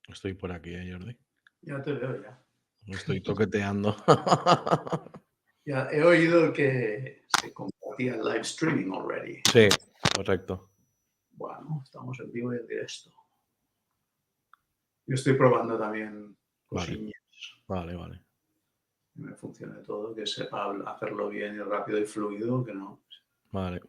Estoy por aquí, Jordi. Ya te veo ya. Me estoy toqueteando. Ya he oído que se compartía el live streaming already. Sí, correcto. Bueno, estamos en vivo y en directo. Yo estoy probando también Vale, cosillas. vale. Que me funcione todo, que sepa hacerlo bien y rápido y fluido, que no. Vale.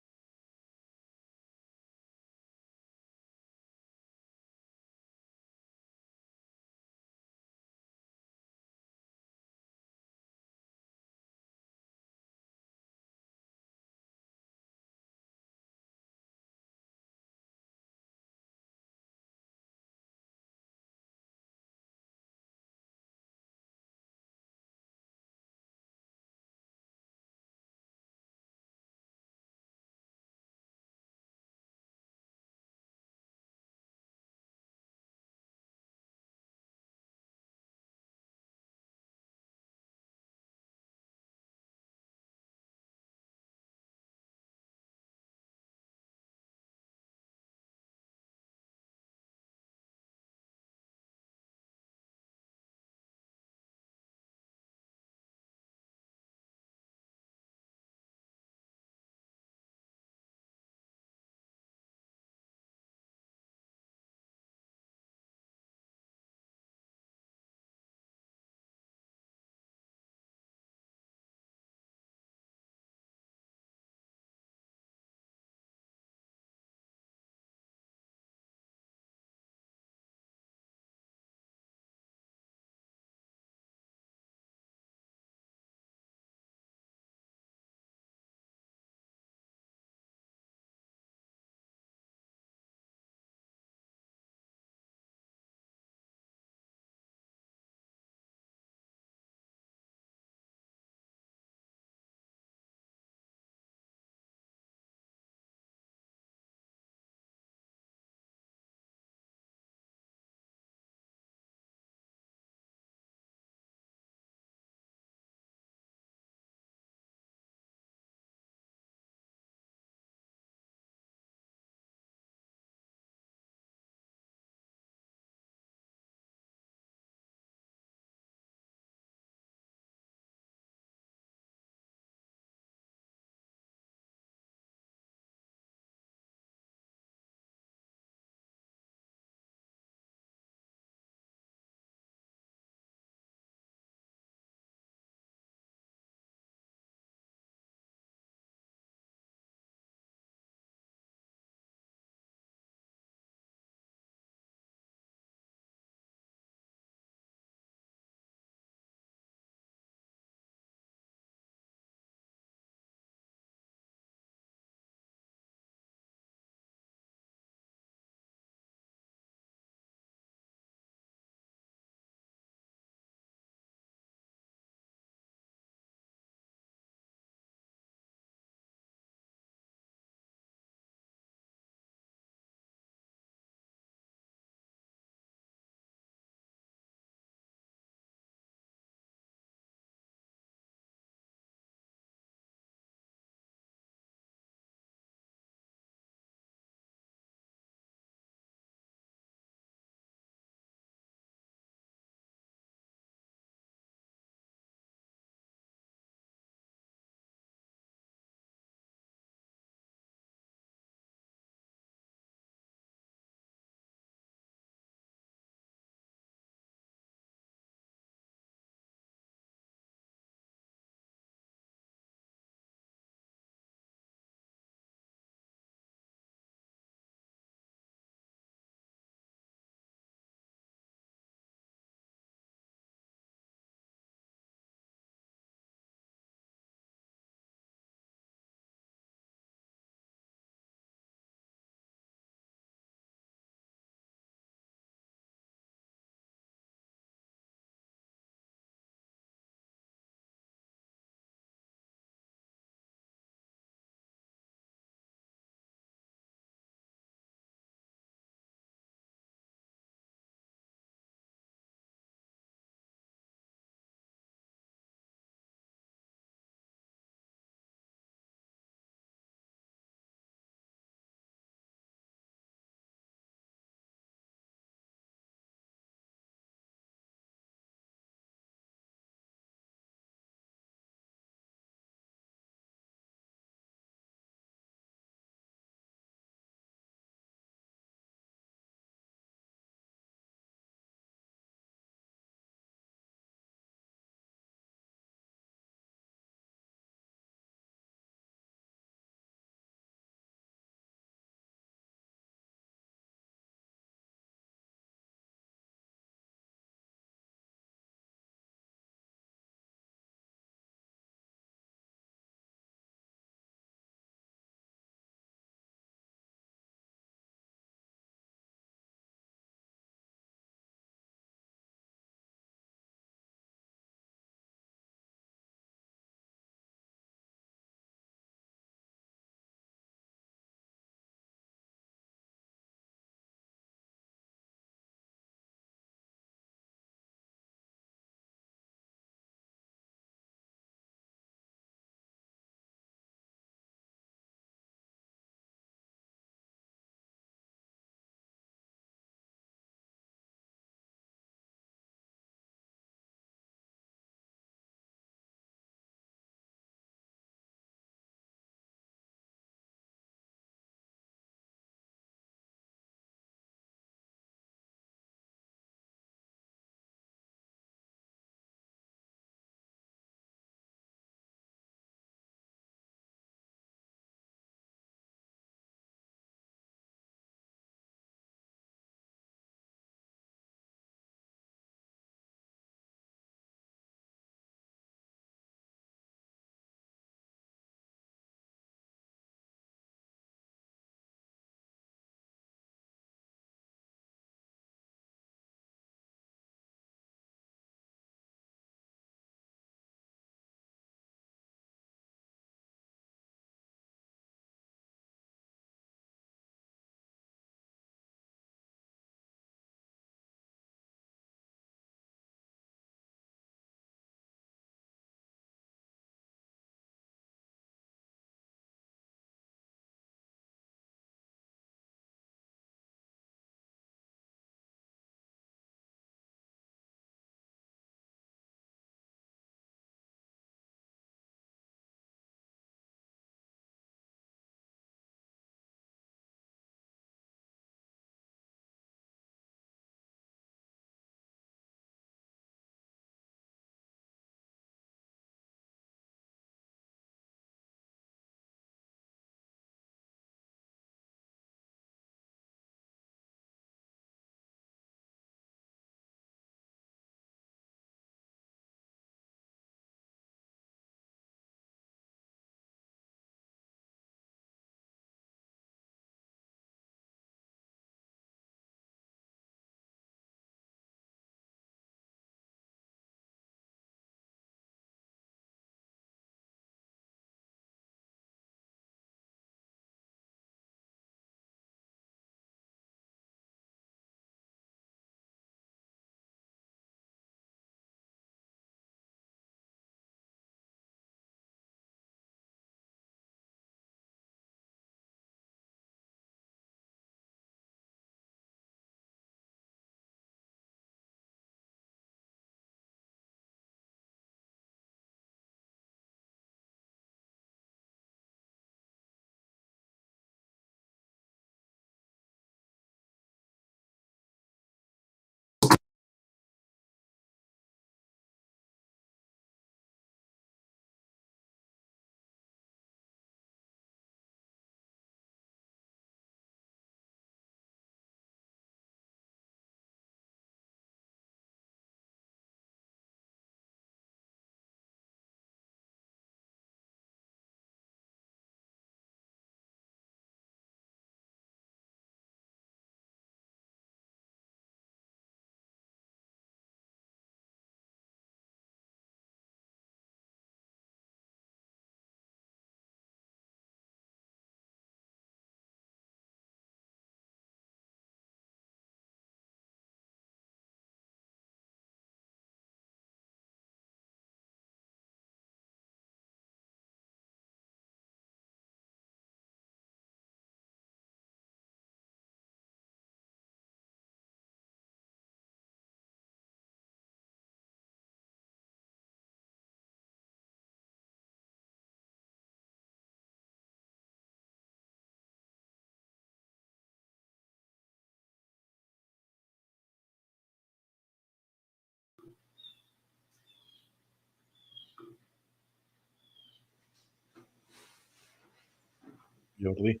Jordi.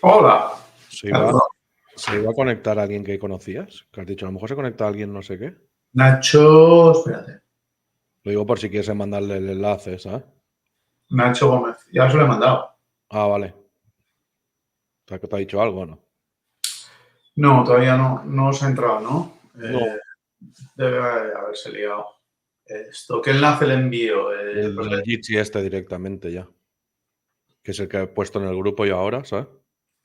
Hola. ¿Se iba a conectar a alguien que conocías? Que has dicho, a lo mejor se conecta a alguien no sé qué. Nacho, espérate. Lo digo por si quieres mandarle el enlace, ¿sabes? Nacho Gómez. Ya se lo he mandado. Ah, vale. O sea, que te ha dicho algo, ¿no? No, todavía no. No os ha entrado, ¿no? No, Debe haberse liado. Esto, ¿qué enlace le envío? el Pues del Jitsi este directamente ya. Que es el que he puesto en el grupo yo ahora, ¿sabes?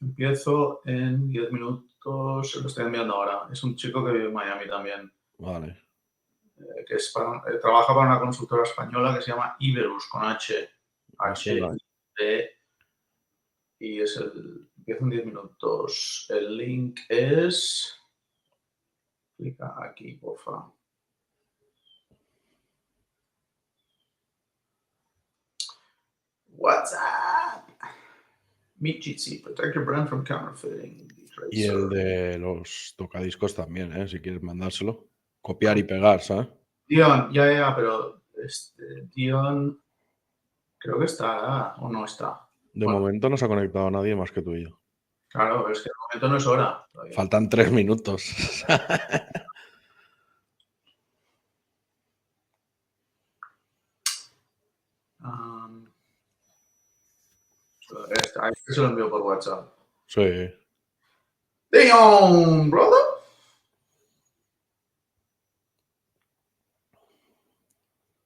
empiezo en 10 minutos. Se lo estoy enviando ahora. Es un chico que vive en Miami también. Vale. Que es trabaja para una consultora española que se llama Iberus, con H. Me suena, ¿eh? H-I-B. Y es empieza en 10 minutos. El link es. Clica aquí, porfa. WhatsApp. Meet Jitsi. Protect your brand from counterfeiting. Y el de los tocadiscos también, ¿eh? Si quieres mandárselo. Copiar y pegar, ¿sabes? Dion, ya, pero Dion creo que está o no está. De Bueno, momento no se ha conectado nadie más que tú y yo. claro, es que de momento no es hora todavía. Faltan 3 minutos. Um, a este se lo envío por WhatsApp. Sí. Dion, brother.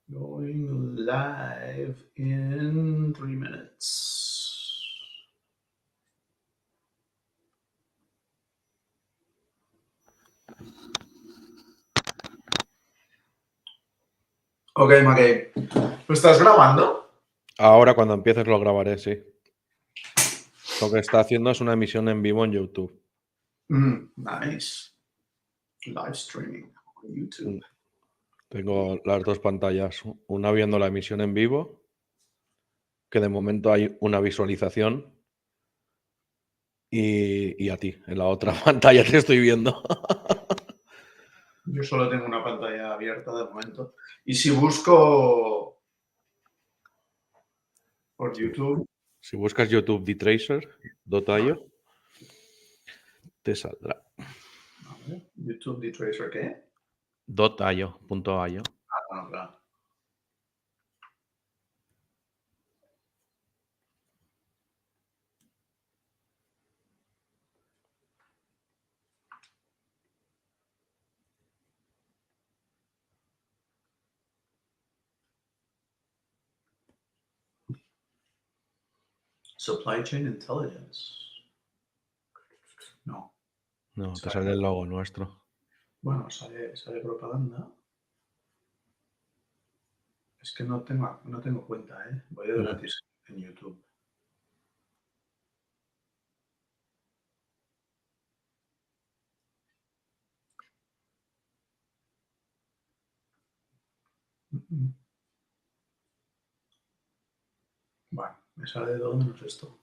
Going live in 3 minutes. Ok, Mackey. ¿Lo estás grabando? Ahora cuando empieces lo grabaré, sí. Lo que está haciendo es una emisión en vivo en YouTube. Nice. Live streaming on YouTube. Tengo las dos pantallas, una viendo la emisión en vivo, que de momento hay una visualización, y a ti, en la otra pantalla te estoy viendo. Yo solo tengo una pantalla abierta de momento. Y si busco por Sí. YouTube, Si buscas YouTube dtracer.io, te saldrá. a ver, YouTube de Tracer, ¿qué? .io. Ah, bueno, claro. Supply Chain Intelligence. No. No, te sale el logo nuestro. Bueno, sale propaganda. Es que no tengo cuenta, ¿eh? Voy de gratis en YouTube. Bueno, me sale de todo menos esto.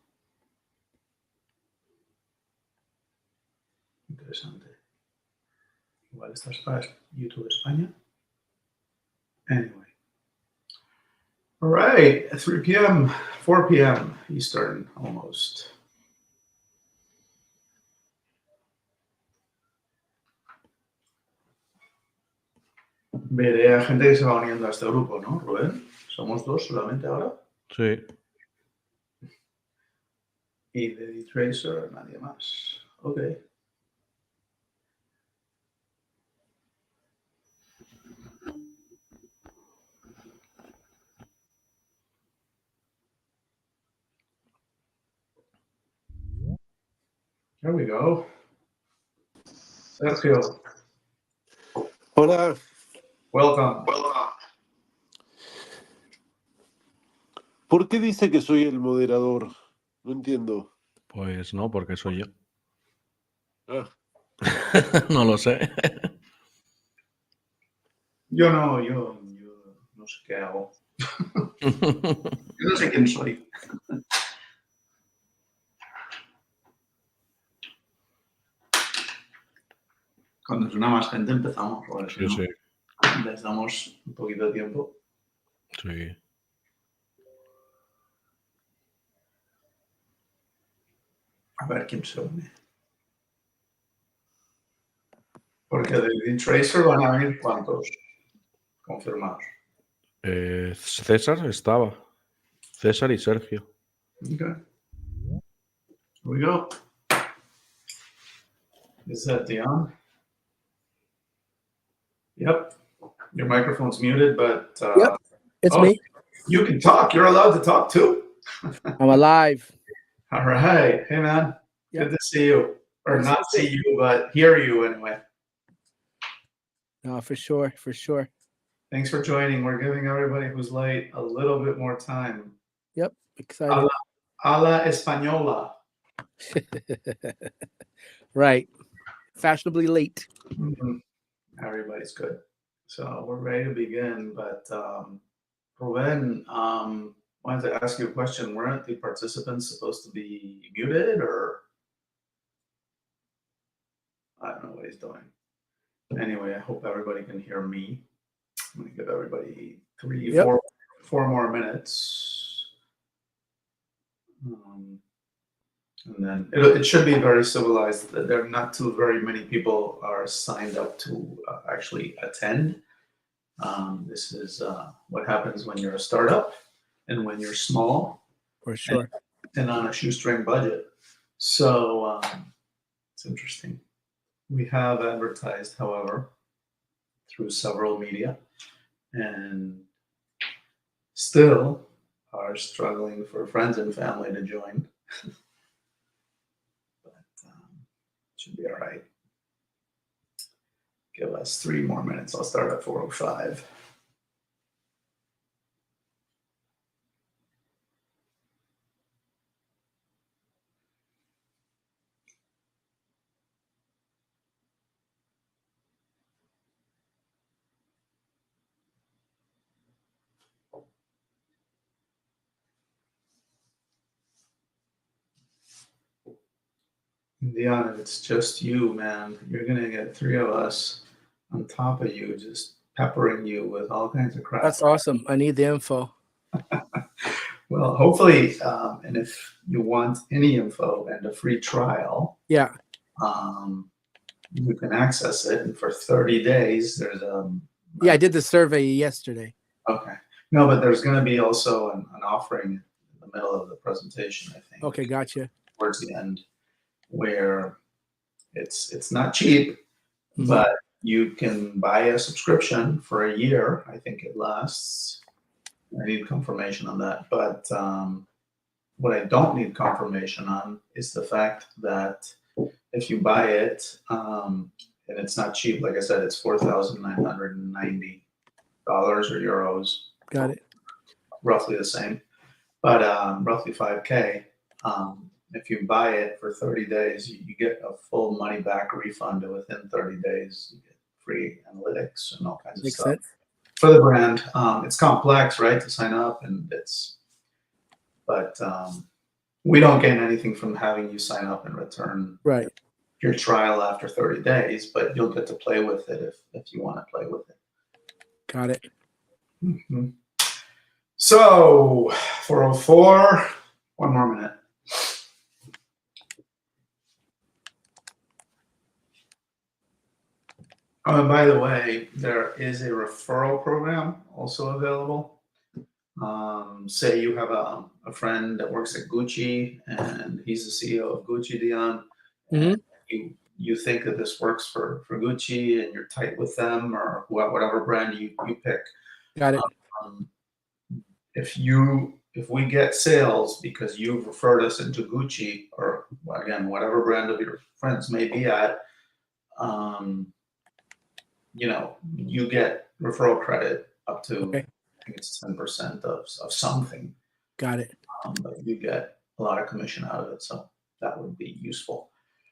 Interesante. Igual esta es para YouTube España. Anyway. All right, 3 p.m., 4 p.m. Eastern, almost. Veré a gente que se va uniendo a este grupo, ¿no, Rubén? Somos dos solamente ahora. Sí. Y de Tracer, nadie más. Ok. There we go. Sergio, Hola, welcome. ¿por qué dice que soy el moderador? No entiendo. Pues no, porque soy yo. Ah, No lo sé. Yo no sé qué hago. Yo no sé quién soy. Cuando suena más gente empezamos, porque si Sí, no, sí, les damos un poquito de tiempo. sí. A ver quién se une. Porque de Tracer van a venir ¿cuántos confirmados? César estaba. César y Sergio. Okay. Here we go. Is that Dion? Yep. Your microphone's muted, but Yep, it's me. You can talk. You're allowed to talk too. I'm alive. All right. Hey, man. Yep. Good to see you. Or not see you, but hear you anyway. No, for sure, for sure. Thanks for joining. We're giving everybody who's late a little bit more time. Yep, excited. A la española. Right. Fashionably late. Mm-hmm. Everybody's good. So we're ready to begin, but Ruben, wanted to ask you a question. Weren't the participants supposed to be muted, or I don't know what he's doing. Anyway, I hope everybody can hear me. I'm going to give everybody four more minutes. And then it should be very civilized. There are not too very many people are signed up to actually attend. This is what happens when you're a startup and when you're small. For sure. And on a shoestring budget. So it's interesting. We have advertised, however, through several media and still are struggling for friends and family to join. But should be all right. Give us 3 more minutes. I'll start at 4:05. Dion, if it's just you, man, you're going to get 3 of us on top of you, just peppering you with all kinds of crap. That's awesome. I need the info. Well, hopefully, and if you want any info and a free trial, Yeah. You can access it. And for 30 days, there's Yeah, I did the survey yesterday. Okay. No, but there's going to be also an offering in the middle of the presentation, I think. Okay, gotcha. Towards the end, where it's not cheap, Mhm. but you can buy a subscription for a year. I think it lasts. I need confirmation on that. But what I don't need confirmation on is the fact that if you buy it, and it's not cheap, like I said, it's $4,990 or euros. Got it. Roughly the same, but roughly $5,000. If you buy it for 30 days, you get a full money back refund within 30 days. You get free analytics and all kinds of stuff. Makes sense. For the brand. It's complex, right, to sign up, but we don't gain anything from having you sign up and return Right. your trial after 30 days, but you'll get to play with it if you want to play with it. Got it. Mm-hmm. So 4:04, 1 more minute. Oh, and by the way, there is a referral program also available. Say you have a friend that works at Gucci and he's the CEO of Gucci, Dion. Mhm. You think that this works for Gucci and you're tight with them or whatever brand you pick. Got it. If we get sales because you've referred us into Gucci or again whatever brand of your friends may be at, you get referral credit up to Okay. I think it's 10% of something. Got it. But you get a lot of commission out of it, so that would be useful.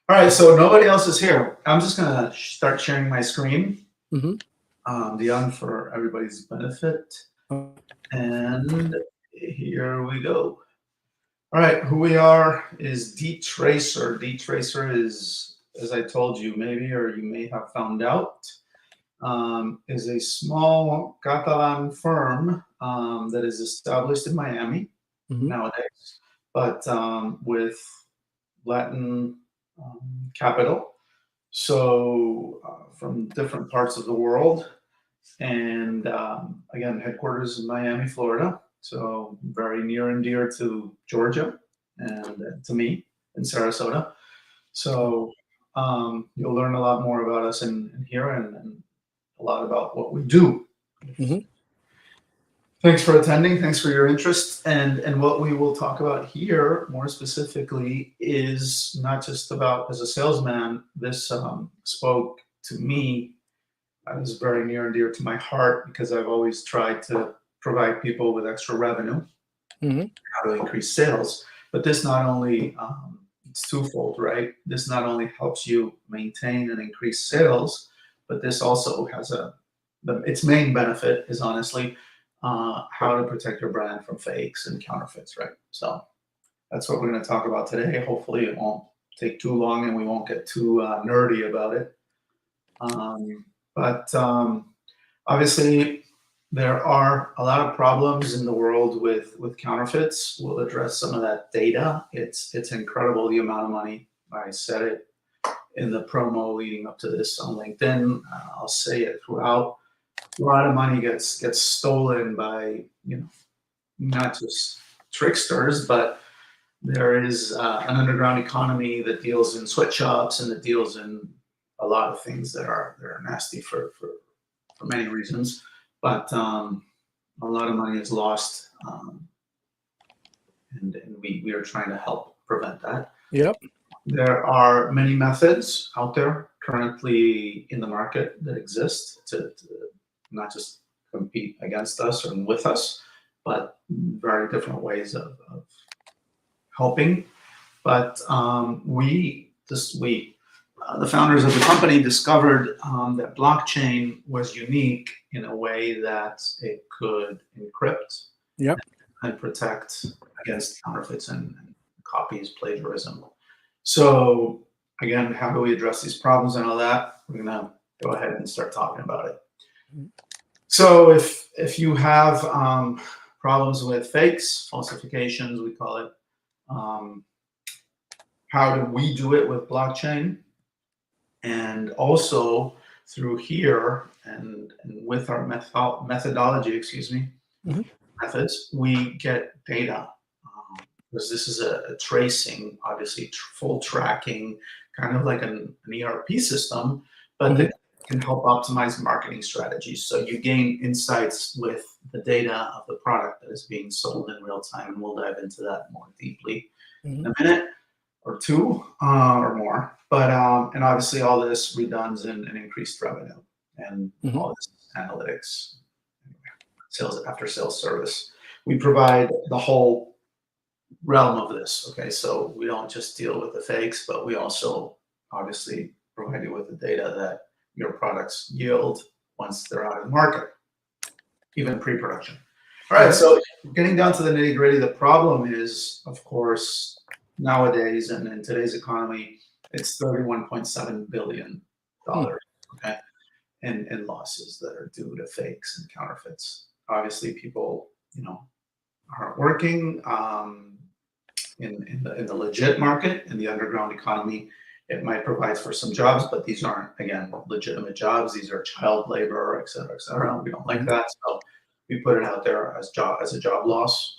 All right, so nobody else is here. I'm just gonna start sharing my screen, Dion, for everybody's benefit. And here we go. All right, who we are is D-Tracer. D-Tracer is, as I told you, maybe, or you may have found out, is a small Catalan firm that is established in Miami nowadays, but with Latin capital. So from different parts of the world. And again, headquarters in Miami, Florida. So very near and dear to Georgia and to me in Sarasota. So you'll learn a lot more about us in here and a lot about what we do. Thanks for attending. Thanks for your interest. And what we will talk about here more specifically is not just about, as a salesman, this spoke to me. It was very near and dear to my heart because I've always tried to provide people with extra revenue, how to increase sales. But this not only, it's twofold, right? This not only helps you maintain and increase sales, but this also has its main benefit is honestly how to protect your brand from fakes and counterfeits, right? So that's what we're going to talk about today. Hopefully it won't take too long and we won't get too nerdy about it. But obviously, there are a lot of problems in the world with counterfeits. We'll address some of that data. It's incredible the amount of money. I said it in the promo leading up to this on LinkedIn. I'll say it throughout. A lot of money gets stolen by, not just tricksters, but there is an underground economy that deals in sweatshops and that deals in a lot of things that are nasty for many reasons, but a lot of money is lost, and we are trying to help prevent that. Yep. There are many methods out there currently in the market that exist to not just compete against us or with us, but very different ways of helping. But the founders of the company discovered that blockchain was unique in a way that it could encrypt and protect against counterfeits and copies, plagiarism. So again, how do we address these problems and all that? We're gonna go ahead and start talking about it. So if you have problems with fakes, falsifications, we call it, how do we do it with blockchain? And also through here and with our methodology, methods, we get data. Because this is a tracing, obviously full tracking, kind of like an ERP system, but that can help optimize marketing strategies. So you gain insights with the data of the product that is being sold in real time, and we'll dive into that more deeply in a minute or two or more. But and obviously all this redunds in increased revenue and all this analytics, sales after sales service. We provide the whole realm of this. Okay, so we don't just deal with the fakes, but we also obviously provide you with the data that your products yield once they're out of the market, even pre-production. All right, so getting down to the nitty-gritty, the problem is, of course, nowadays and in today's economy, it's $31.7 billion, okay, in losses that are due to fakes and counterfeits. Obviously, people, aren't working in the legit market, in the underground economy. It might provide for some jobs, but these aren't, again, legitimate jobs. These are child labor, et cetera, et cetera. We don't like that, so we put it out there as a job loss,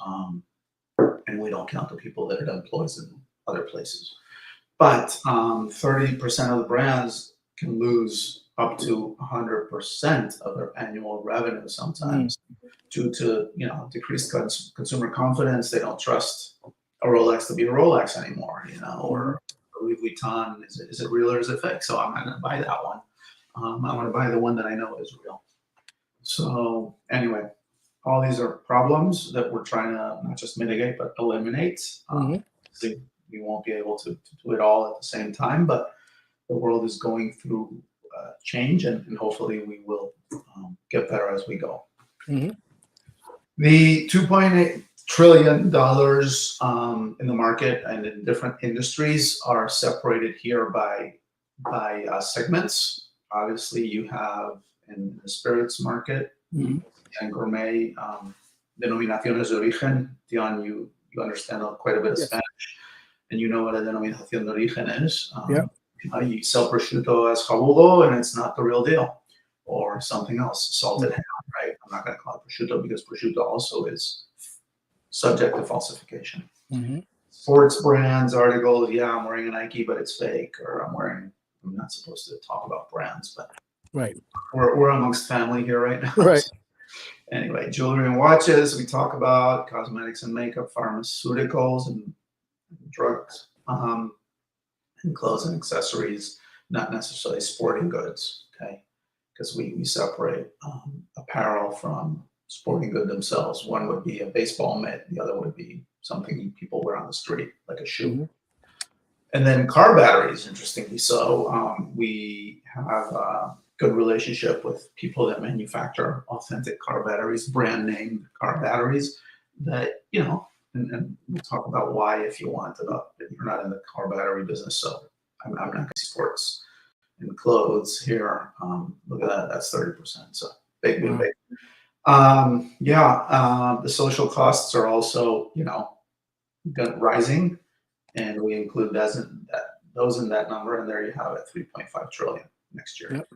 and we don't count the people that it employs in other places. But 30% of the brands can lose up to 100% of their annual revenue sometimes due to decreased consumer confidence. They don't trust a Rolex to be a Rolex anymore, or Louis Vuitton. Is it real or is it fake? So I'm not going to buy that one. I want to buy the one that I know is real. So anyway, all these are problems that we're trying to not just mitigate but eliminate. We won't be able to do it all at the same time, but the world is going through change, and hopefully we will get better as we go. The $2.8 trillion in the market and in different industries are separated here by segments. Obviously, you have in the spirits market and gourmet, denominaciones de origen. Dion, you understand quite a bit of Spanish. and you know what a denominación de origen is. Yep. You sell prosciutto as jabugo, and it's not the real deal, or something else, salted ham, right? I'm not going to call it prosciutto because prosciutto also is subject to falsification. Sports brands, articles, yeah, I'm wearing a Nike, but it's fake, or I'm not supposed to talk about brands, but Right. we're amongst family here right now. Right. So anyway, jewelry and watches, we talk about cosmetics and makeup, pharmaceuticals and drugs, and clothes and accessories, not necessarily sporting goods, okay? Because we separate apparel from sporting good themselves. One would be a baseball mitt, the other would be something people wear on the street, like a shoe. And then car batteries, interestingly so. We have a good relationship with people that manufacture authentic car batteries, brand name car batteries that, and we'll talk about why if you want it up. You're not in the car battery business, so I'm not going to sports and clothes here. Look at that, that's 30%. So big. The social costs are also, rising, and we include those in that number, and there you have it, 3.5 trillion next year. Yep.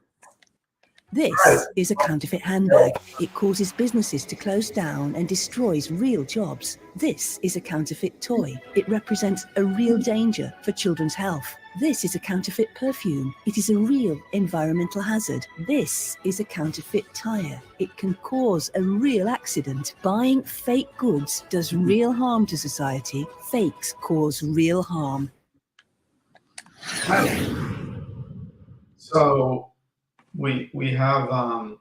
This is a counterfeit handbag. It causes businesses to close down and destroys real jobs. This is a counterfeit toy. It represents a real danger for children's health. This is a counterfeit perfume. It is a real environmental hazard. This is a counterfeit tire. It can cause a real accident. Buying fake goods does real harm to society. Fakes cause real harm. So we have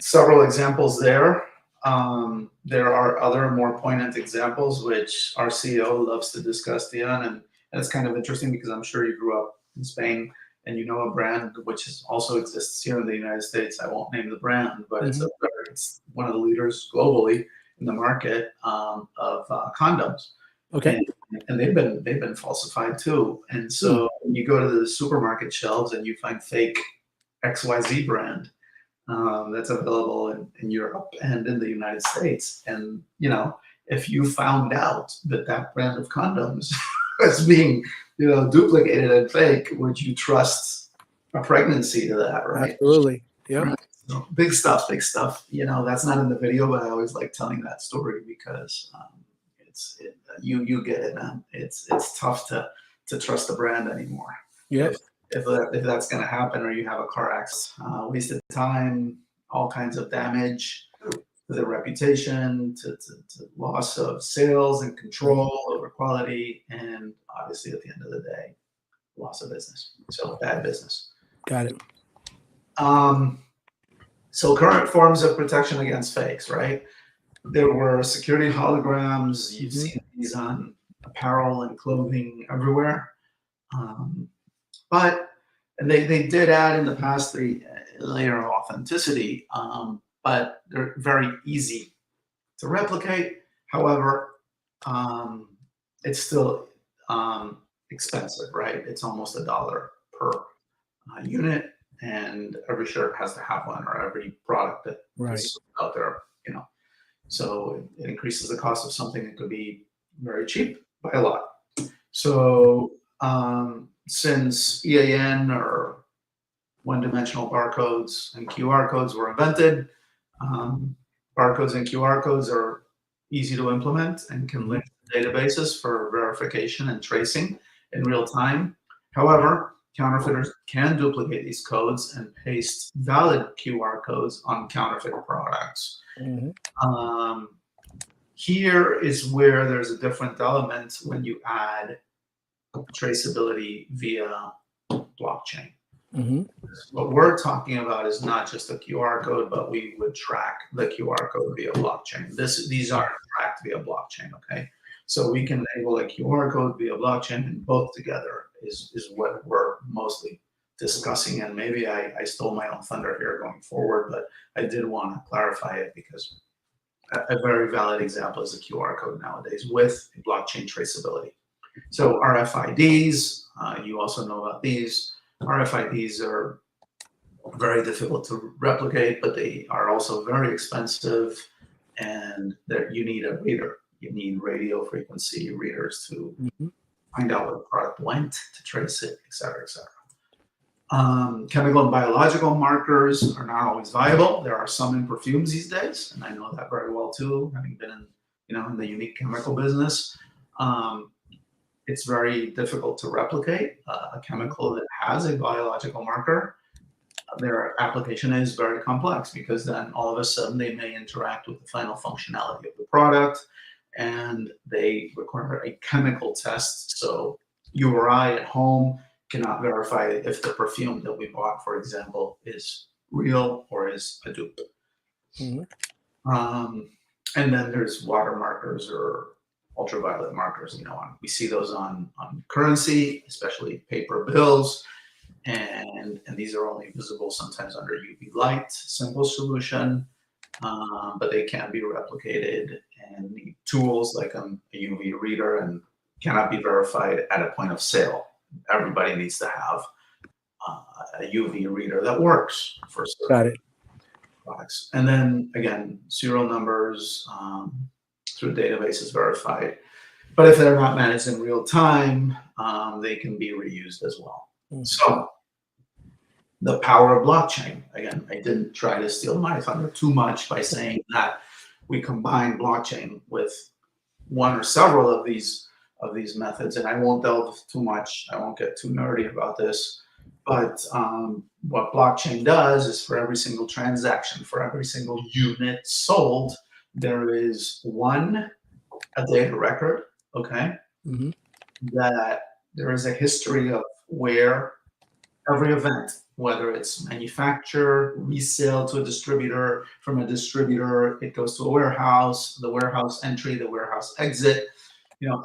several examples there. There are other more poignant examples which our CEO loves to discuss, Dion, and it's kind of interesting because I'm sure you grew up in Spain and you know a brand which also exists here in the United States. I won't name the brand, but it's one of the leaders globally in the market of condoms. Okay. And they've been falsified too. And so you go to the supermarket shelves and you find fake XYZ brand that's available in Europe and in the United States. And if you found out that brand of condoms was being duplicated and fake, would you trust a pregnancy to that, right? Absolutely. Yeah. Right. So big stuff. That's not in the video, but I always like telling that story because you get it, man. It's tough to trust the brand anymore. Yep. If that's going to happen, or you have a car accident, wasted time, all kinds of damage to the reputation, to loss of sales and control over quality, and obviously at the end of the day, loss of business. So bad business. Got it. So current forms of protection against fakes, right? There were security holograms. You've seen these on apparel and clothing everywhere. And they did add in the past the layer of authenticity, but they're very easy to replicate. However, it's still expensive, right? It's almost $1 per unit, and every shirt has to have one, or every product that is out there, So it increases the cost of something that could be very cheap by a lot. So since EAN, or one-dimensional barcodes and QR codes, were invented, barcodes and QR codes are easy to implement and can link to databases for verification and tracing in real time. However, counterfeiters can duplicate these codes and paste valid QR codes on counterfeit products. Here is where there's a different element when you add traceability via blockchain. What we're talking about is not just a QR code, but we would track the QR code via blockchain. These aren't tracked via blockchain, okay? So we can enable a QR code via blockchain, and both together is what we're mostly discussing. And maybe I stole my own thunder here going forward, but I did want to clarify it because a very valid example is a QR code nowadays with blockchain traceability. So RFIDs, you also know about these. RFIDs are very difficult to replicate, but they are also very expensive, and you need a reader. You need radio frequency readers to find out where the product went, to trace it, et cetera, et cetera. Chemical and biological markers are not always viable. There are some in perfumes these days, and I know that very well too, having been in the unique chemical business. It's very difficult to replicate a chemical that has a biological marker. Their application is very complex because then all of a sudden they may interact with the final functionality of the product, and they require a chemical test. So you or I at home cannot verify if the perfume that we bought, for example, is real or is a dupe. And then there's water markers or ultraviolet markers. We see those on currency, especially paper bills, and these are only visible sometimes under UV light, simple solution, but they can be replicated and need tools like a UV reader, and cannot be verified at a point of sale. Everybody needs to have a UV reader that works for certain products. And then again, serial numbers through databases verified. But if they're not managed in real time, they can be reused as well. So the power of blockchain. Again, I didn't try to steal my thunder too much by saying that we combine blockchain with one or several of these methods, and I won't delve too much. I won't get too nerdy about this. But what blockchain does is for every single transaction, for every single unit sold, there is a data record, okay? That there is a history of where every event, whether it's manufacture, resale to a distributor, from a distributor, it goes to a warehouse, the warehouse entry, the warehouse exit.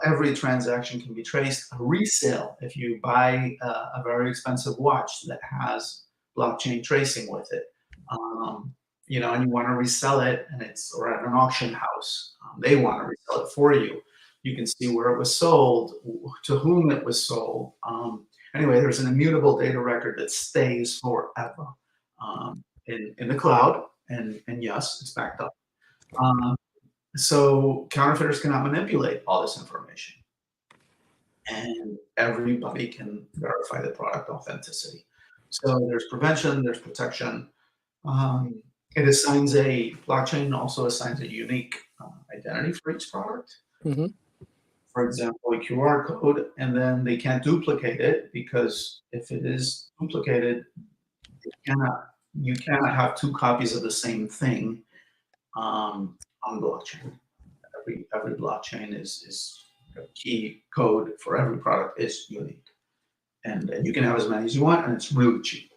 Every transaction can be traced. A resale, if you buy a very expensive watch that has blockchain tracing with it, and you want to resell it, or at an auction house, they want to resell it for you. You can see where it was sold, to whom it was sold. Anyway, there's an immutable data record that stays forever in the cloud, and yes, it's backed up. So counterfeiters cannot manipulate all this information, and everybody can verify the product authenticity. So there's prevention, there's protection. Blockchain also assigns a unique identity for each product. For example, a QR code, and then they can't duplicate it, because if it is duplicated, you cannot have two copies of the same thing on blockchain. Every blockchain is a key code for every product is unique, and you can have as many as you want, and it's really cheap.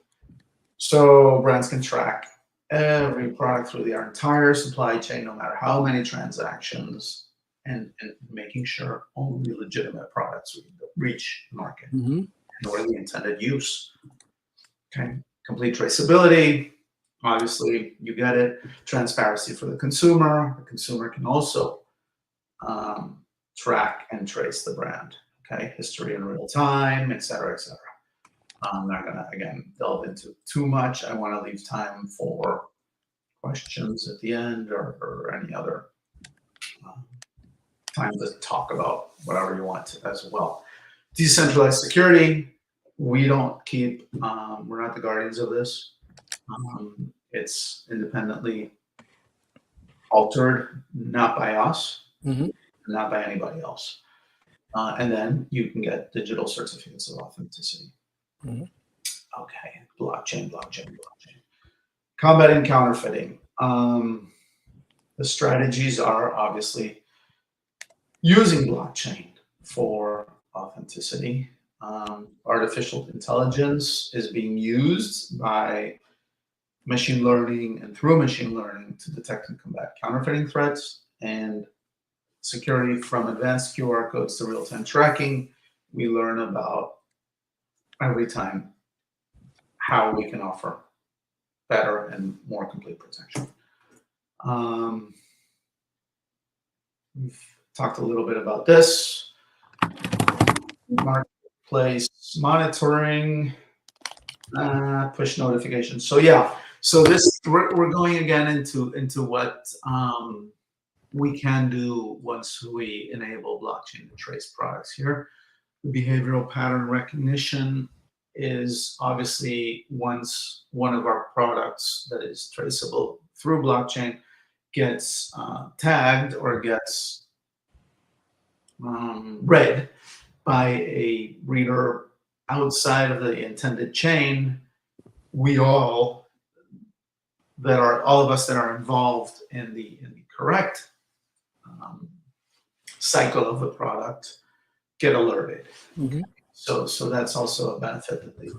So brands can track every product through their entire supply chain, no matter how many transactions, and making sure only legitimate products reach market or the intended use. Okay, complete traceability. Obviously, you get it. Transparency for the consumer. The consumer can also track and trace the brand. Okay, history in real time, et cetera, et cetera. I'm not going to, again, delve into too much. I want to leave time for questions at the end, or any other time to talk about whatever you want to as well. Decentralized security. We don't keep, we're not the guardians of this. It's independently altered, not by us, not by anybody else. And then you can get digital certificates of authenticity. Okay, blockchain. Combating counterfeiting. The strategies are obviously using blockchain for authenticity. Artificial intelligence is being used by machine learning and through machine learning to detect and combat counterfeiting threats, and security from advanced QR codes to real-time tracking. We learn about every time how we can offer better and more complete protection. We've talked a little bit about this. Marketplace monitoring, push notifications. So yeah, so this we're going again into what we can do once we enable blockchain to trace products here. The behavioral pattern recognition is obviously once one of our products that is traceable through blockchain gets tagged or gets read by a reader outside of the intended chain, all of us that are involved in the correct cycle of the product get alerted. Mhm. So that's also a benefit that these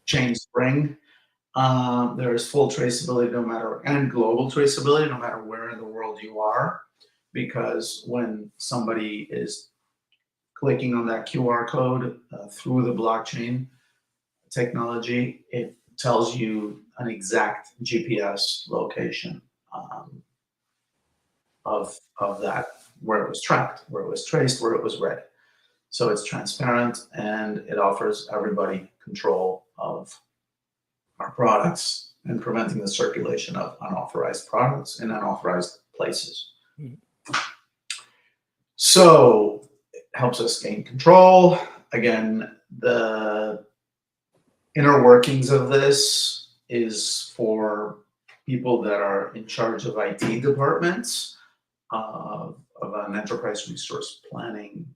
chains bring. There's full traceability and global traceability no matter where in the world you are, because when somebody is clicking on that QR code through the blockchain technology, it tells you an exact GPS location of that, where it was tracked, where it was traced, where it was read. So it's transparent and it offers everybody control of our products and preventing the circulation of unauthorized products in unauthorized places. Mhm. So it helps us gain control. Again, the inner workings of this is for people that are in charge of IT departments of an enterprise resource planning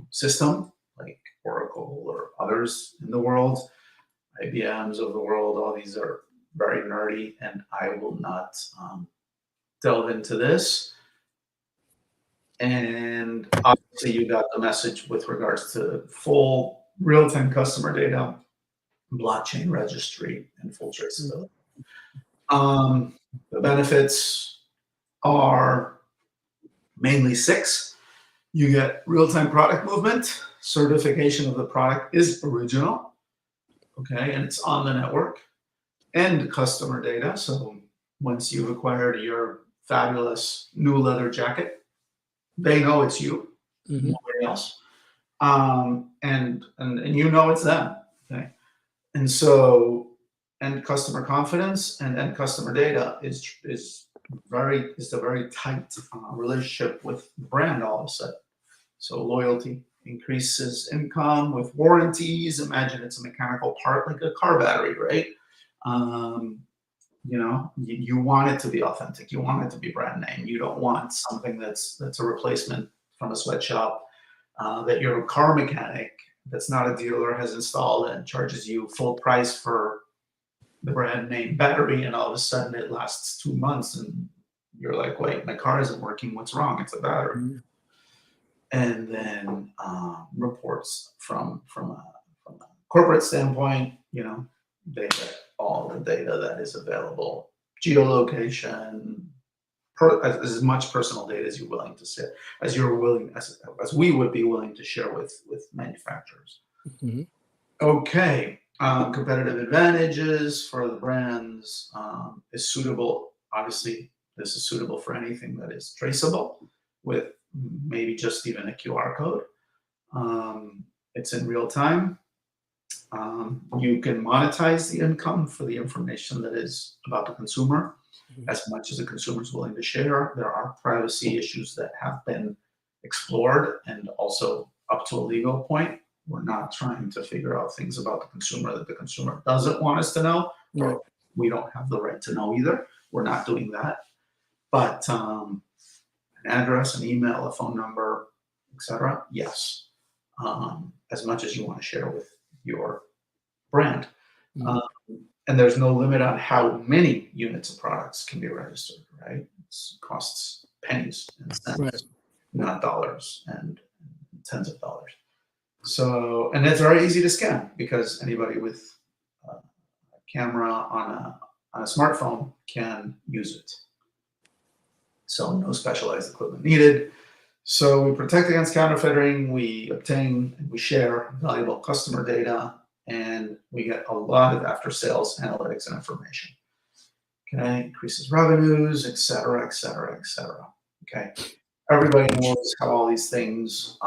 system like Oracle or others in the world, IBMs of the world. All these are very nerdy, and I will not delve into this. And obviously, you got the message with regards to full real-time customer data, blockchain registry, and full traceability. The benefits are mainly 6. You get real-time product movement, certification of the product is original, okay, and it's on the network, and customer data. So once you've acquired your fabulous new leather jacket, they know it's you, nobody else, and you know it's them, okay. And so, and customer confidence and customer data is a very tight relationship with the brand all of a sudden. So loyalty increases income with warranties. Imagine it's a mechanical part like a car battery, right? You want it to be authentic. You want it to be brand name. You don't want something that's a replacement from a sweatshop that your car mechanic that's not a dealer has installed and charges you full price for the brand name battery, and all of a sudden it lasts 2 months and you're like, wait, my car isn't working, what's wrong? It's a battery. And then reports from a corporate standpoint, they get all the data that is available, geolocation, as much personal data as you're willing to share, as we would be willing to share with manufacturers. Okay, competitive advantages for the brands is suitable. Obviously, this is suitable for anything that is traceable with maybe just even a QR code. It's in real time. You can monetize the income for the information that is about the consumer as much as the consumer is willing to share. There are privacy issues that have been explored and also up to a legal point. We're not trying to figure out things about the consumer that the consumer doesn't want us to know, or we don't have the right to know either. We're not doing that. But an address, an email, a phone number, etc. Yes, as much as you want to share with your brand. And there's no limit on how many units of products can be registered, right? It costs pennies and cents, not dollars and tens of dollars. So, and it's very easy to scam because anybody with a camera on a smartphone can use it. So no specialized equipment needed. So we protect against counterfeiting, we obtain and we share valuable customer data, and we get a lot of after-sales analytics and information. Okay, increases revenues, et cetera, et cetera, et cetera. Okay, everybody knows how all these things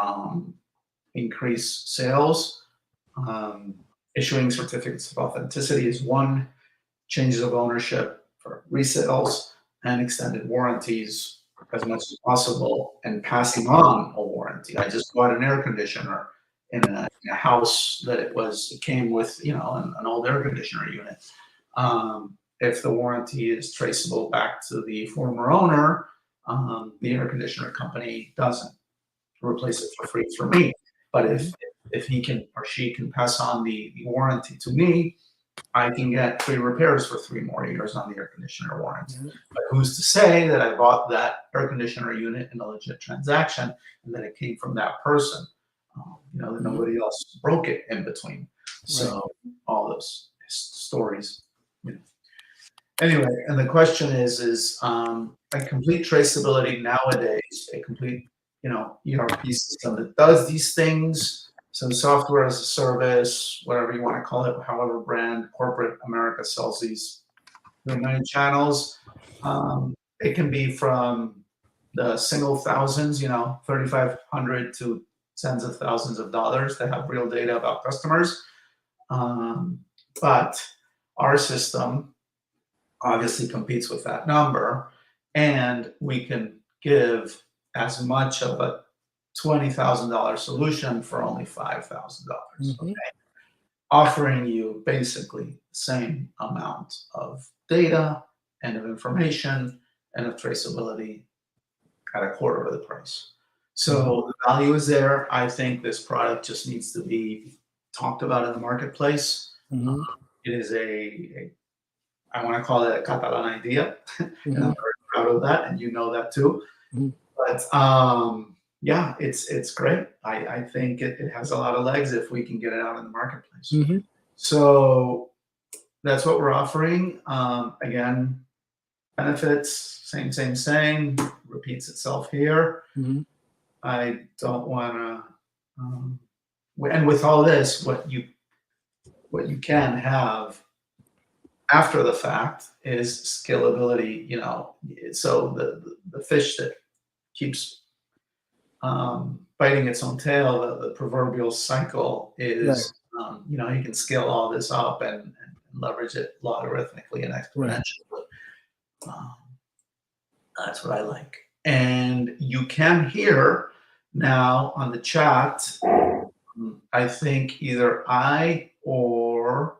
increase sales. Issuing certificates of authenticity is one. Changes of ownership for resales. and extended warranties as much as possible and passing on a warranty. I just bought an air conditioner in a house that it came with, an old air conditioner unit. If the warranty is traceable back to the former owner, the air conditioner company doesn't replace it for free for me. But if he can or she can pass on the warranty to me, I can get free repairs for 3 more years on the air conditioner warranty. But who's to say that I bought that air conditioner unit in a legit transaction and that it came from that person? That nobody else broke it in between. So all those stories. Anyway, and the question is a complete traceability nowadays, a complete ERP system that does these things. So software as a service, whatever you want to call it, however brand corporate America sells these, there are many channels. It can be from the single thousands, 3,500 to tens of thousands of dollars to have real data about customers. But our system obviously competes with that number, and we can give as much of a $20,000 solution for only $5,000, okay? Offering you basically the same amount of data and of information and of traceability at a quarter of the price. So the value is there. I think this product just needs to be talked about in the marketplace. It is I want to call it a Catalan idea, and I'm very proud of that, and you know that too. But yeah, it's great. I think it has a lot of legs if we can get it out in the marketplace. So that's what we're offering. Again, benefits, same, repeats itself here. I don't want to, and with all this, what you can have after the fact is scalability, so the fish that keeps biting its own tail, the proverbial cycle is, you can scale all this up and leverage it logarithmically and exponentially. That's what I like. And you can hear now on the chat, I think either I or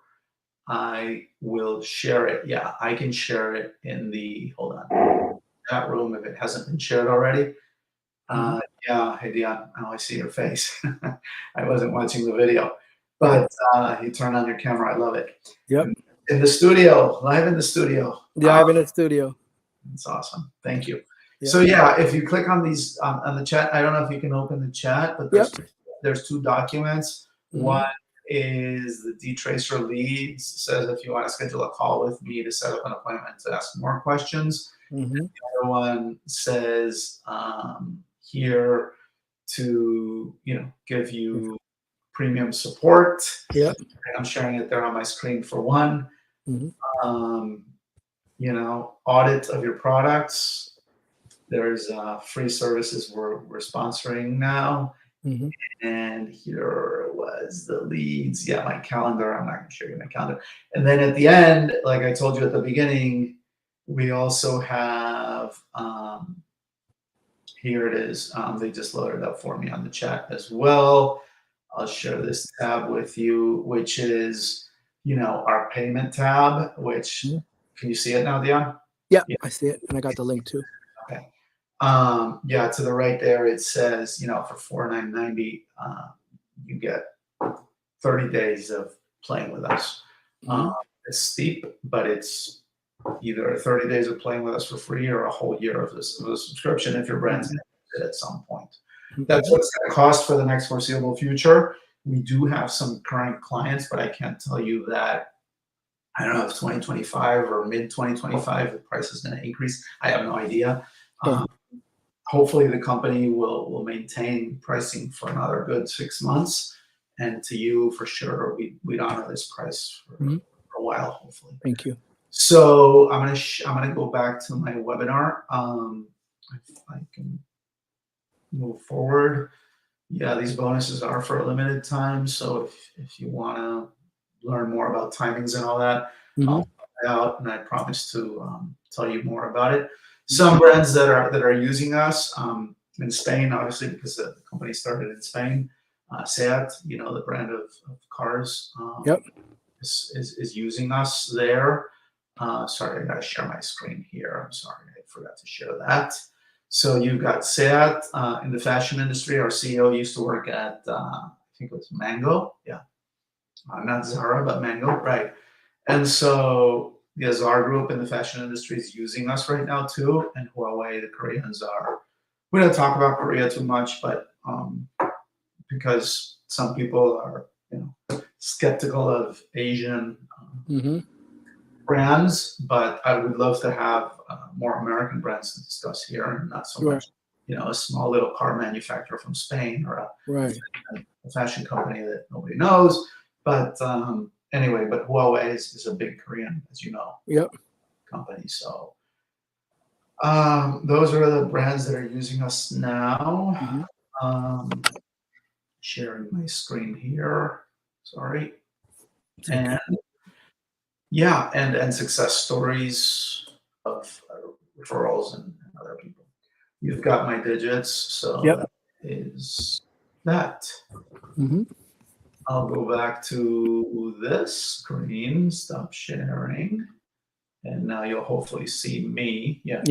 I will share it. Yeah, I can share it in the, hold on, chat room if it hasn't been shared already. Yeah, hey Dion, now I see your face. I wasn't watching the video, but you turn on your camera. I love it. Yep. In the studio, live in the studio. Live in the studio. It's awesome. Thank you. Yep. So yeah, if you click on these on the chat, I don't know if you can open the chat, but there's 2 documents. One is the dtracer leads. Says if you want to schedule a call with me to set up an appointment to ask more questions. The other one says here to give you premium support. Yep. I'm sharing it there on my screen for one. Audit of your products. There's free services we're sponsoring now. And here was the leads. Yeah, my calendar. I'm not going to show you my calendar. And then at the end, like I told you at the beginning, we also have, here it is. They just loaded it up for me on the chat as well. I'll share this tab with you, which is, our payment tab, which, can you see it now, Dion? Yeah, I see it. And I got the link too. Okay. Yeah, to the right there, it says, for $49.90, you get 30 days of playing with us. It's steep, but it's either 30 days of playing with us for free or a whole year of the subscription if your brand's going to hit at some point. That's what it's going to cost for the next foreseeable future. We do have some current clients, but I can't tell you that. I don't know if 2025 or mid 2025 the price is going to increase. I have no idea. Hopefully the company will maintain pricing for another good 6 months, and to you for sure we'd honor this price for a while, hopefully. Thank you. So I'm gonna go back to my webinar. If I can move forward. Yeah, these bonuses are for a limited time. So if you want to learn more about timings and all that, I'll put out, and I promise to tell you more about it. Some brands that are using us in Spain, obviously, because the company started in Spain. Seat, the brand of cars, is using us there. Sorry, I gotta share my screen here. I'm sorry, I forgot to share that. So you've got Seat in the fashion industry. Our CEO used to work at, I think it was Mango. Yeah. Not Zara, but Mango. Right. And so the Zara group in the fashion industry is using us right now too. And Huawei, the Koreans are, we don't talk about Korea too much, but because some people are, skeptical of Asian brands, but I would love to have more American brands to discuss here, and not so much, a small little car manufacturer from Spain or a fashion company that nobody knows. But anyway, but Huawei is a big Korean, as you know, company. So those are the brands that are using us now. Sharing my screen here. Sorry. And yeah, and success stories of referrals and other people. You've got my digits, so that is that. I'll go back to this screen, stop sharing, and now you'll hopefully see me. Yeah.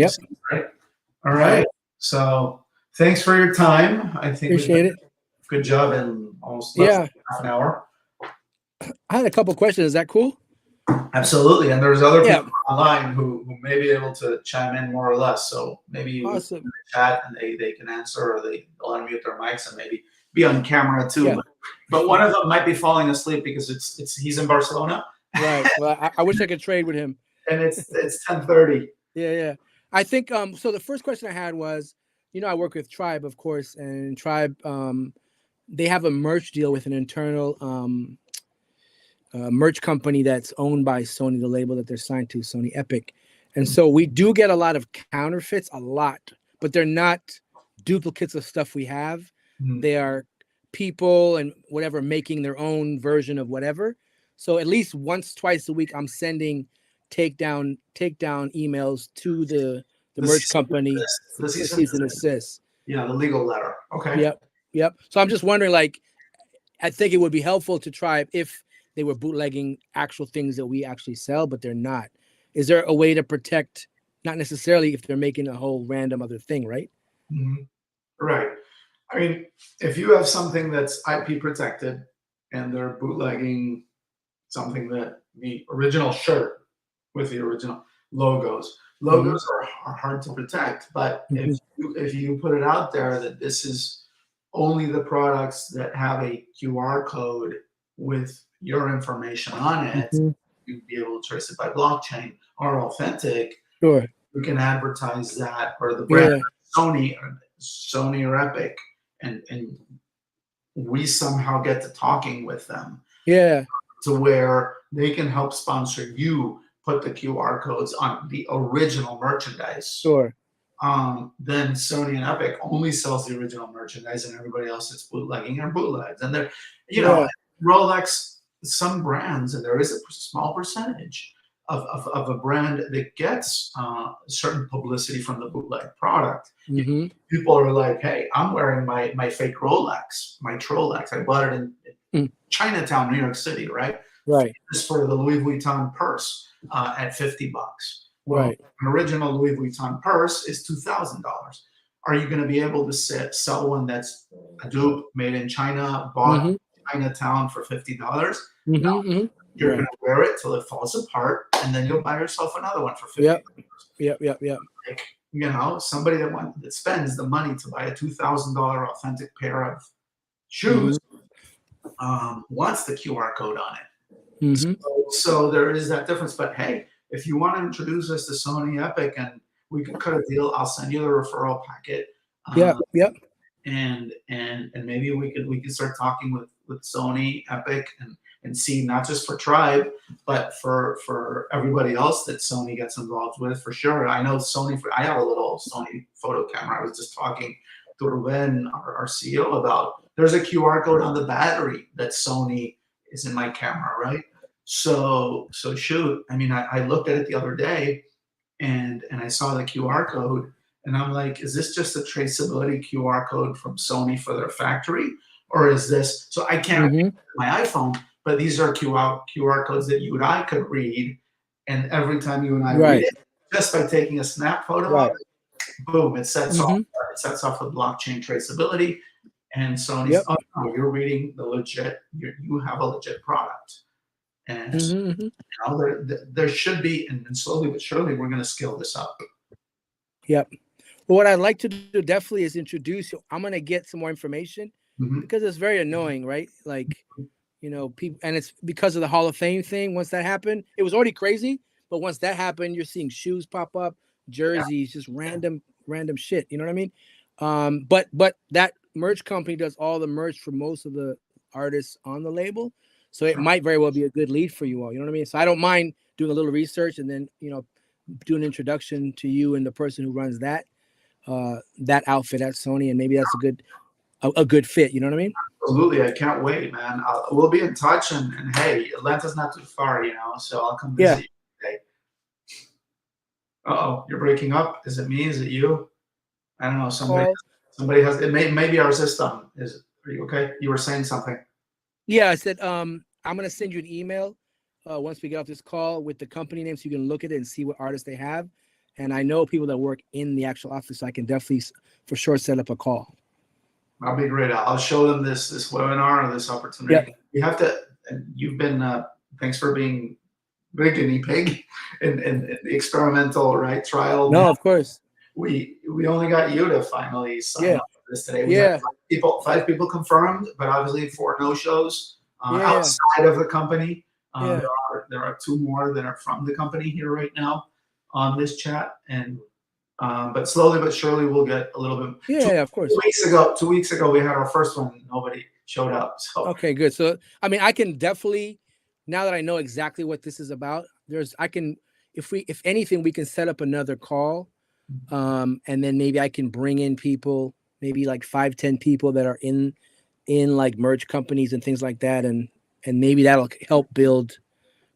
Right. All right. So thanks for your time. I think appreciate it. Good job in almost half an hour. I had a couple questions. Is that cool? Absolutely. And there's other people online who may be able to chime in more or less. So maybe you chat and they can answer, or they'll unmute their mics and maybe be on camera too. Yeah. But one of them might be falling asleep because he's in Barcelona. Right. Well, I wish I could trade with him. And it's 10:30. Yeah. I think so the first question I had was, I work with Tribe, of course, and Tribe, they have a merch deal with an internal merch company that's owned by Sony, the label that they're signed to, Sony Epic. And so we do get a lot of counterfeits, but they're not duplicates of stuff we have. They are people and whatever making their own version of whatever. So at least once, twice a week, I'm sending takedown emails to the merch company. The cease and desist. Yeah, the legal letter. Okay. Yep. So I'm just wondering, I think it would be helpful to Tribe if they were bootlegging actual things that we actually sell, but they're not. Is there a way to protect, not necessarily if they're making a whole random other thing, right? Right. I mean, if you have something that's IP protected and they're bootlegging something that the original shirt with the original logos are hard to protect. But if you put it out there that this is only the products that have a QR code with your information on it, you'd be able to trace it by blockchain or authentic. Sure. You can advertise that, or the brand Sony or Epic, and we somehow get to talking with them. Yeah. To where they can help sponsor you put the QR codes on the original merchandise. Sure. Then Sony and Epic only sells the original merchandise, and everybody else that's bootlegging are bootlegs. And they're, Rolex, some brands, and there is a small percentage of a brand that gets certain publicity from the bootleg product. People are like, hey, I'm wearing my fake Rolex, my Trolex. I bought it in Chinatown, New York City, right? Right. It's for the Louis Vuitton purse at $50. Well, right. An original Louis Vuitton purse is $2,000. Are you going to be able to sell one that's a dupe made in China, bought in Chinatown for $50? No. You're going to wear it till it falls apart, and then you'll buy yourself another one for $50. Yep. Like, somebody that spends the money to buy a $2,000 authentic pair of shoes wants the QR code on it. So there is that difference. But hey, if you want to introduce us to Sony Epic and we can cut a deal, I'll send you the referral packet. And maybe we could start talking with Sony Epic and see, not just for Tribe, but for everybody else that Sony gets involved with, for sure. I know Sony, I have a little Sony photo camera. I was just talking to Ruben, our CEO, about, there's a QR code on the battery that Sony is in my camera, right? So shoot, I mean, I looked at it the other day, and I saw the QR code, and I'm like, is this just a traceability QR code from Sony for their factory, or is this? So I can't read my iPhone, but these are QR codes that you and I could read, and every time you and I read it, just by taking a snap photo of it, boom, it sets off the blockchain traceability, and Sony's, oh, no, you're reading the legit, you have a legit product. And you know, there should be, and slowly but surely, we're going to scale this up. Yep. Well, what I'd like to do definitely is introduce you. I'm going to get some more information because it's very annoying, right? Like, you know, people, and it's because of the Hall of Fame thing. Once that happened, it was already crazy, but once that happened, you're seeing shoes pop up, jerseys, just random shit. You know what I mean? But that merch company does all the merch for most of the artists on the label. So it might very well be a good lead for you all. You know what I mean? So I don't mind doing a little research and then, you know, do an introduction to you and the person who runs that outfit at Sony, and maybe that's a good fit. You know what I mean? Absolutely. I can't wait, man. We'll be in touch, and hey, Atlanta's not too far, you know, so I'll come visit you today. Uh-oh, you're breaking up. Is it me? Is it you? I don't know. Somebody has it. Maybe our system is. Are you okay? You were saying something. Yeah, I said I'm gonna send you an email once we get off this call with the company name, so you can look at it and see what artists they have. And I know people that work in the actual office, so I can definitely for sure set up a call. That'll be great. I'll show them this webinar or this opportunity. Yep. You have to. And you've been. Thanks for being big guinea pig and the experimental trial. No, of course. We only got you to finally sign up for this today. We had five people confirmed, but obviously 4 no-shows outside of the company. There are 2 more that are from the company here right now on this chat, and but slowly but surely we'll get a little bit. Of course. 2 weeks ago we had our first one. Nobody showed up. So okay, good. So I mean, I can definitely, now that I know exactly what this is about, if anything, we can set up another call. And then maybe I can bring in people, maybe like 5-10 people that are in like merch companies and things like that, and maybe that'll help build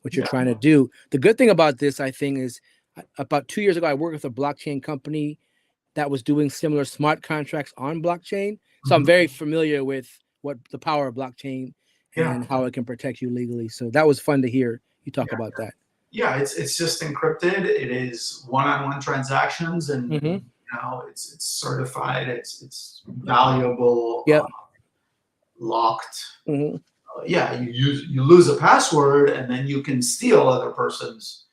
what you're trying to do. The good thing about this, I think, is about 2 years ago I worked with a blockchain company that was doing similar smart contracts on blockchain, so I'm very familiar with what the power of blockchain and how it can protect you legally. So that was fun to hear you talk about that. Yeah, it's just encrypted. It is one-on-one transactions, and you know, it's certified. It's valuable. Locked. Yeah, you lose a password, and then you can steal other person's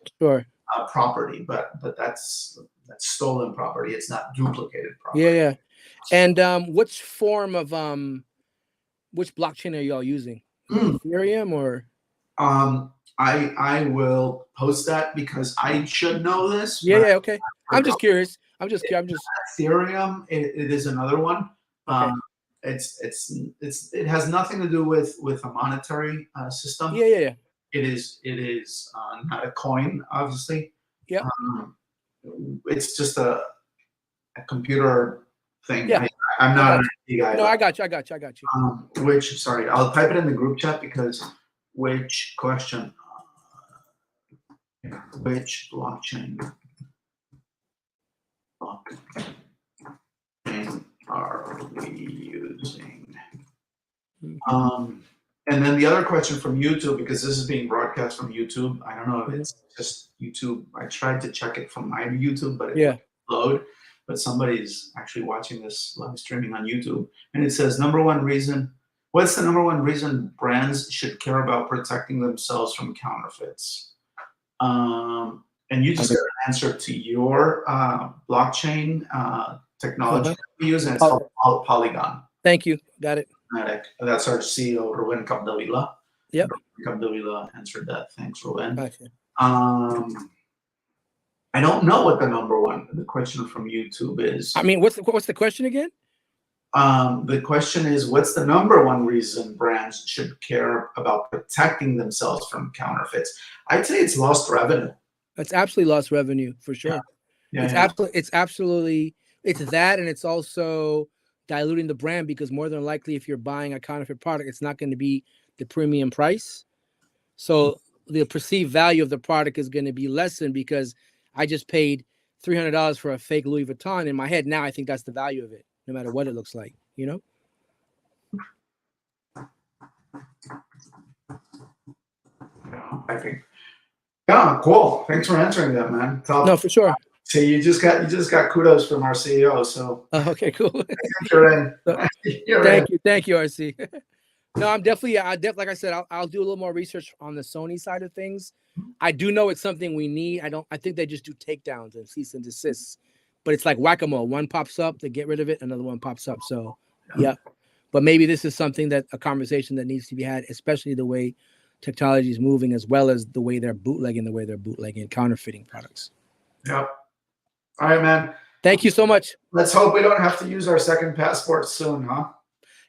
property, but that's stolen property. It's not duplicated property. Yeah. And which form of which blockchain are y'all using? Ethereum or? I will post that because I should know this. Okay. I'm just curious. Ethereum. It is another one. Okay. It has nothing to do with a monetary system. Yeah. It is not a coin, obviously. Yeah. It's just a computer thing. Yeah. I'm not an IT guy. No, I got you. Sorry, I'll type it in the group chat because which question? Which blockchain are we using? And then the other question from YouTube, because this is being broadcast from YouTube. I don't know if it's just YouTube. I tried to check it from my YouTube, but it wouldn't load. But somebody's actually watching this live streaming on YouTube, and it says what's the number one reason brands should care about protecting themselves from counterfeits? And you just got an answer to your blockchain technology that we use, and it's called Polygon. Thank you. Got it. That's our CEO, Ruben Capdevila. Yep. Capdevila answered that. Thanks, Ruben. Gotcha. I don't know what the question from YouTube is. I mean, what's the question again? The question is, what's the number one reason brands should care about protecting themselves from counterfeits? I'd say it's lost revenue. It's absolutely lost revenue for sure. It's absolutely that, and it's also diluting the brand, because more than likely, if you're buying a counterfeit product, it's not going to be the premium price. So the perceived value of the product is going to be lessened because I just paid $300 for a fake Louis Vuitton. In my head now, I think that's the value of it, no matter what it looks like, you know? I think. Yeah, cool. Thanks for answering that, man. No, for sure. So you just got kudos from our CEO. So okay, cool. You're in. Thank you, RC. No, I definitely, like I said, I'll do a little more research on the Sony side of things. I do know it's something we need. I think they just do takedowns and cease and desists, but it's like whack-a-mole. One pops up, they get rid of it, another one pops up. So, yeah. But maybe this is something that a conversation that needs to be had, especially the way technology is moving, as well as the way they're bootlegging counterfeiting products. Yep. All right, man. Thank you so much. Let's hope we don't have to use our second passport soon, huh?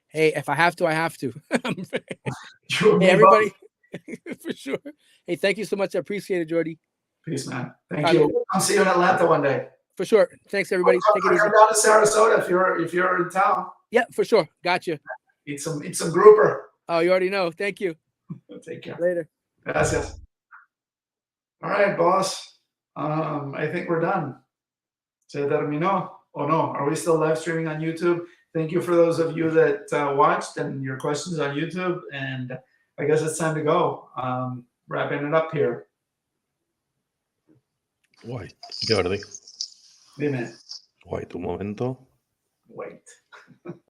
Hey, if I have to, I have to. Hey, everybody, for sure. Hey, thank you so much. I appreciate it, Jordy. Peace, man. Thank you. I'll see you in Atlanta one day. For sure. Thanks, everybody. Take it easy. Come down to Sarasota if you're in town. Yeah, for sure. Gotcha. Eat some grouper. Oh, you already know. Thank you. Take care. Later. Gracias. All right, boss. I think we're done. Se terminó. Oh no, are we still live streaming on YouTube? Thank you for those of you that watched and your questions on YouTube. And I guess it's time to go. Wrapping it up here. Guay, Jordi. Dime. Guay, tu momento. Wait.